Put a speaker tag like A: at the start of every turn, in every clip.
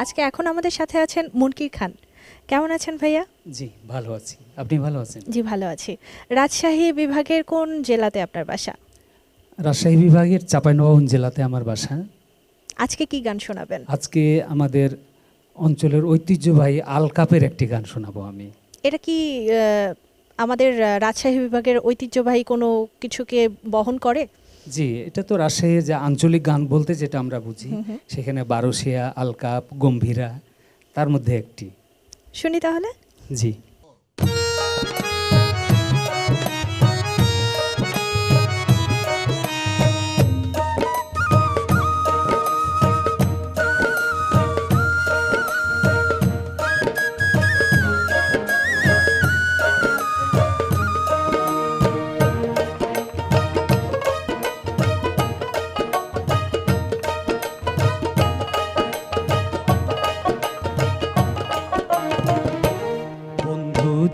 A: আজকে এখন আমাদের সাথে আছেন মুনকির খান। কেমন আছেন ভাইয়া?
B: জি ভালো আছি, আপনি ভালো আছেন?
A: জি ভালো আছি। রাজশাহী বিভাগের কোন জেলাতে আপনার বাসা?
B: রাজশাহী বিভাগের চাঁপাইনবাবগঞ্জ জেলাতে আমার বাসা।
A: আজকে কি গান শোনাবেন?
B: আজকে আমাদের অঞ্চলের ঐতিহ্যবাহী আলকাপের একটি গান শোনাবো আমি।
A: এটা কি আমাদের রাজশাহী বিভাগের ঐতিহ্যবাহী কোনো কিছুকে বহন করে?
B: জি, এটা তো রাজশাহীর যে আঞ্চলিক গান বলতে যেটা আমরা বুঝি, সেখানে বারোশিয়া, আলকাপ, গম্ভীরা তার মধ্যে একটি।
A: শুনি তাহলে।
B: জি।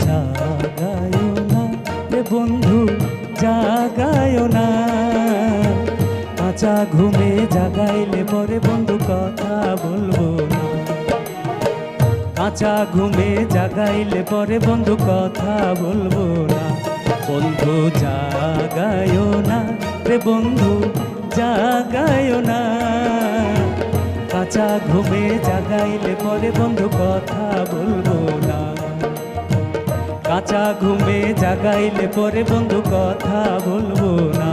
B: জাগায়ো না রে বন্ধু, জাগায়ো না, কাঁচা ঘুমে জাগাইলে পরে বন্ধু কথা বলবো না। কাঁচা ঘুমে জাগাইলে পরে বন্ধু কথা বলবো না। বন্ধু জাগায়ো না রে বন্ধু, জাগায়ো না, কাঁচা ঘুমে জাগাইলে পরে বন্ধু কথা বলবো না। কাঁচা ঘুমে জাগাইলে পরে বন্ধু কথা বলবো না।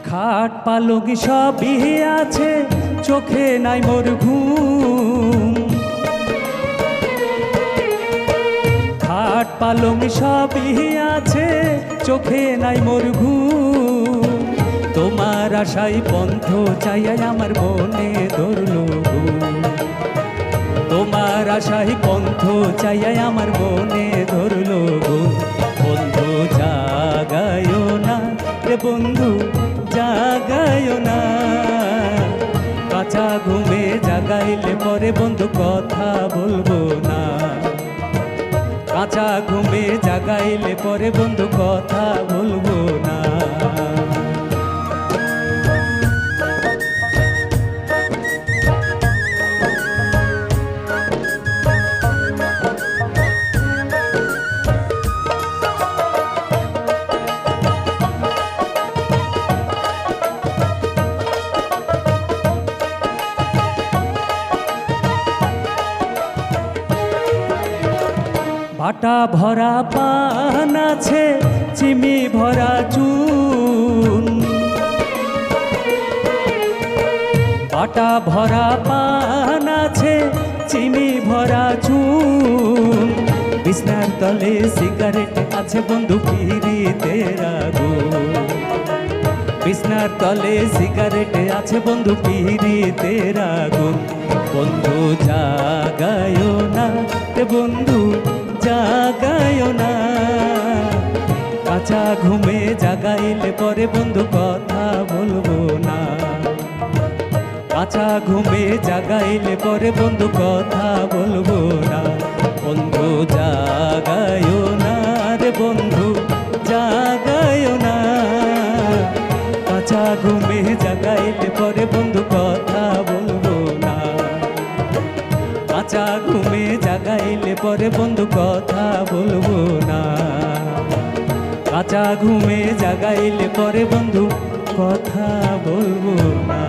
B: খাট পালঙ্ক সবই আছে, চোখে নাই মোর ঘুম। খাট পালঙ্ক সবই আছে, চোখে নাই মোর ঘুম। তোমার আশাই পন্থ চাইয়াই আমার মনে ধরলো ঘুম। তোমার আশাই পন্থ চাইয়াই আমার মনে ধরলো ঘুম। বন্ধু জাগায়ো না রে বন্ধু, জাগায়ো না, কাঁচা ঘুমে জাগাইলে পরে বন্ধু কথা বলবো না। কাঁচা ঘুমে জাগাইলে পরে বন্ধু কথা বলবো না। বাটা ভরা পান আছে, চিমি ভরা চুন। বাটা ভরা পান আছে, চিমি ভরা চুন। বিছনার তলে সিগারেট আছে বন্ধু পিরিতের আগুন। বিছনার তলে সিগারেট আছে বন্ধু পিরিতের আগুন। বন্ধু জাগায়ো না রে বন্ধু, জাগায়ো না, কাঁচা ঘুমে জাগাইলে পরে বন্ধু কথা বলবো না। কাঁচা ঘুমে জাগাইলে পরে বন্ধু কথা বলবো না। বন্ধু জাগায়ো না রে বন্ধু, জাগায়ো না, কাঁচা ঘুমে জাগাইলে পরে বন্ধু কথা বলবো না। কাঁচা ঘুমে জাগাইলে পরে বন্ধু কথা বলবো না। কাঁচা ঘুমে জাগাইলে পরে বন্ধু কথা বলবো না।